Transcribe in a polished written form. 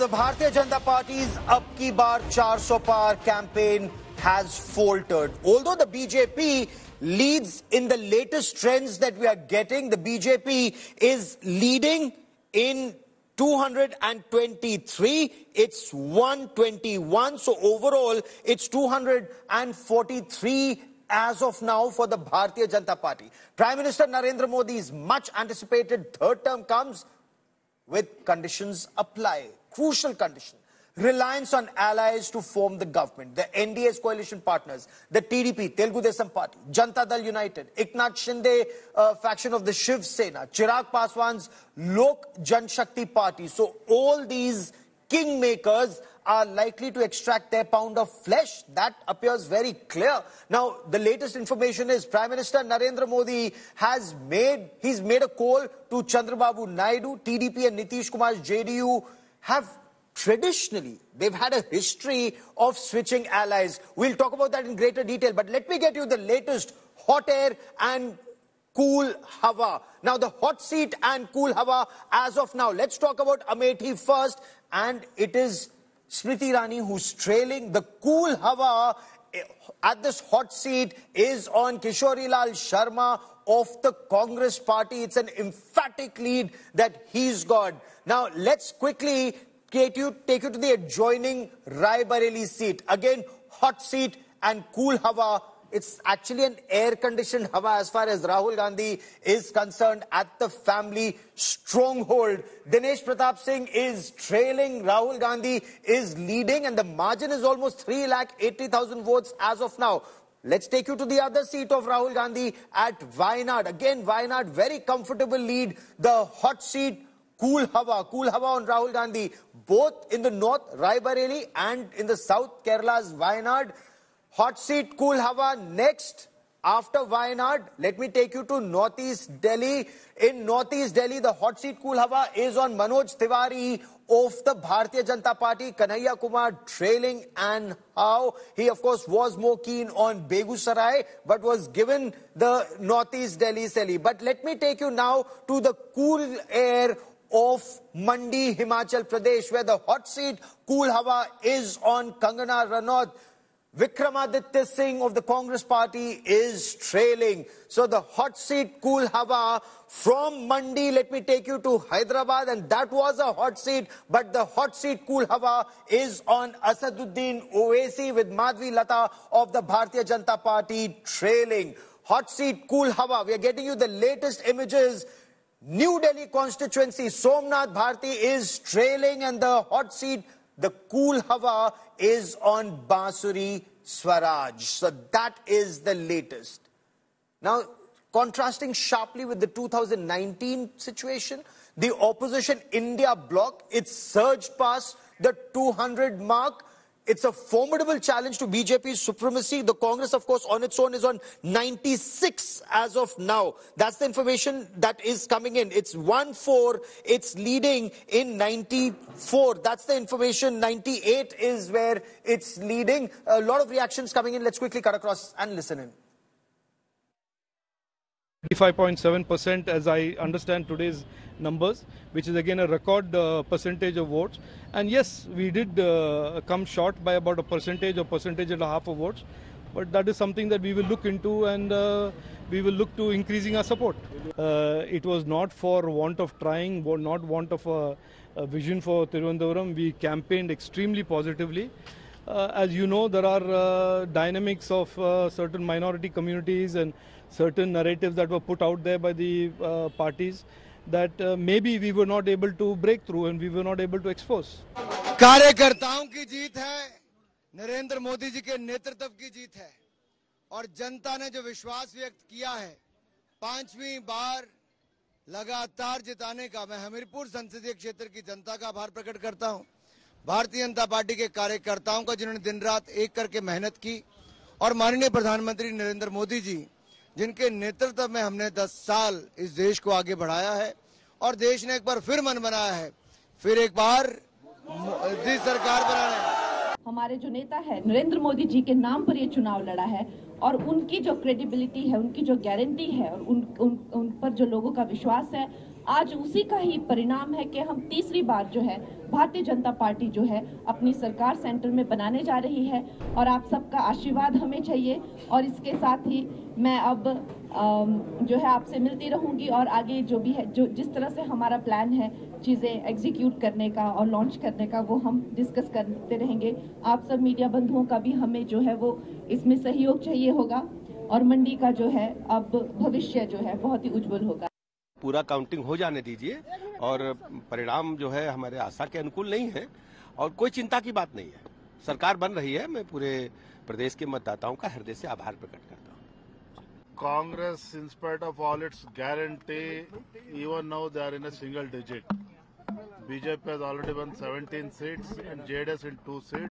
The Bharatiya Janata Party's Ab Ki Baar 400 Par campaign has faltered. Although the BJP leads in the latest trends that we are getting, the BJP is leading in 223, it's 121. So overall, it's 243 as of now for the Bharatiya Janata Party. Prime Minister Narendra Modi's much anticipated third term comes with conditions apply. Crucial condition. Reliance on allies to form the government. The NDA's coalition partners, the TDP, Telugu Desam Party, Janata Dal United, Eknath Shinde faction of the Shiv Sena, Chirag Paswan's Lok Janshakti Party. So all these kingmakers are likely to extract their pound of flesh. That appears very clear. Now, the latest information is Prime Minister Narendra Modi has made a call to Chandrababu Naidu. TDP and Nitish Kumar's JDU have traditionally, they've had a history of switching allies. We'll talk about that in greater detail, but let me get you the latest hot air and cool hawa. Now, the hot seat and cool hawa as of now. Let's talk about Amethi first, and it is Smriti Irani who's trailing. The cool hawa at this hot seat is on Kishorilal Sharma of the Congress party. It's an emphatic lead that he's got. Now, let's quickly take you to the adjoining Rai Bareli seat. Again, hot seat and cool hawa. It's actually an air-conditioned hawa as far as Rahul Gandhi is concerned at the family stronghold. Dinesh Pratap Singh is trailing. Rahul Gandhi is leading, and the margin is almost 380,000 votes as of now. Let's take you to the other seat of Rahul Gandhi at Wayanad. Again, Wayanad, very comfortable lead. The hot seat, cool hawa on Rahul Gandhi, both in the north, Rai Bareli, and in the south, Kerala's Wayanad. Hot seat, cool hawa. Next, after Wayanad, let me take you to Northeast Delhi. In Northeast Delhi, the hot seat, cool hawa is on Manoj Tiwari of the Bharatiya Janata Party. Kanhaiya Kumar trailing, and how he, of course, was more keen on Begusarai, but was given the Northeast Delhi Seli. But let me take you now to the cool air of Mandi, Himachal Pradesh, where the hot seat, cool hawa is on Kangana Ranaut. Vikramaditya Singh of the Congress party is trailing. So the hot seat, cool hawa from Mandi, let me take you to Hyderabad, and that was a hot seat, but the hot seat, cool hawa is on Asaduddin Owaisi with Madhvi Lata of the Bharatiya Janata Party trailing. Hot seat, cool hawa. We are getting you the latest images. New Delhi constituency, Somnath Bharti is trailing, and the hot seat, the cool hawa, is on Bansuri Swaraj. So that is the latest. Now, contrasting sharply with the 2019 situation, the opposition India bloc, it's surged past the 200 mark. It's a formidable challenge to BJP's supremacy. The Congress, of course, on its own is on 96 as of now. That's the information that is coming in. It's 1-4. It's leading in 94. That's the information. 98 is where it's leading. A lot of reactions coming in. Let's quickly cut across and listen in. 35.7% as I understand today's numbers, which is again a record percentage of votes. And yes, we did come short by about a percentage or percentage and a half of votes. But that is something that we will look into, and we will look to increasing our support. It was not for want of trying, not want of a vision for Thiruvananthapuram. We campaigned extremely positively. As you know, there are dynamics of certain minority communities and certain narratives that were put out there by the parties that maybe we were not able to break through and we were not able to expose. कार्यकर्ताओं की जीत है, नरेंद्र मोदी जी के नेतृत्व की जीत है, और जनता ने जो विश्वास व्यक्त किया है 5वीं बार लगातार जिताने का, मैं हमीरपुर संसदीय क्षेत्र की जनता का आभार प्रकट करता हूं। भारतीय जनता पार्टी के कार्यकर्ताओं का, जिन्होंने दिन रात एक करके मेहनत की, और माननीय प्रधानमंत्री नरेंद्र मोदी जी, जिनके नेतृत्व में हमने 10 साल इस देश को आगे बढ़ाया है, और देश ने एक बार फिर मन बनाया है, फिर एक बार मोदी सरकार बनाने। हमारे जो नेता है नरेंद्र मोदी जी के नाम पर ये चुनाव लड़ा है, और उनकी जो क्रेडिबिलिटी है, उनकी जो गारंटी है, और उन पर जो लोगों का विश्वास है, आज उसी का ही परिणाम है कि हम तीसरी बार जो है भारतीय जनता पार्टी जो है अपनी सरकार सेंटर में बनाने जा रही है और आप सबका आशीर्वाद हमें चाहिए। और इसके साथ ही मैं अब जो है आपसे मिलती रहूंगी और आगे जो भी है, जो जिस तरह से हमारा प्लान है चीजें एग्जीक्यूट करने का और लॉन्च करने का, वो हम डिस्कस करते रहेंगे। आप सब मीडिया बंधुओं का भी हमें जो है वो इसमें सहयोग चाहिए होगा और मंडी का जो है अब भविष्य जो है बहुत ही उज्जवल होगा। पूरा काउंटिंग हो जाने दीजिए और परिणाम जो है हमारे आशा के अनुकूल नहीं है और कोई चिंता की बात नहीं है। सरकार बन रही है। मैं पूरे प्रदेश के मतदाताओं का हृदय से आभार प्रकट करता हूँ। Congress, in spite of all its guarantee, even now they are in a single digit. BJP has already won 17 seats and JDS in 2 seats.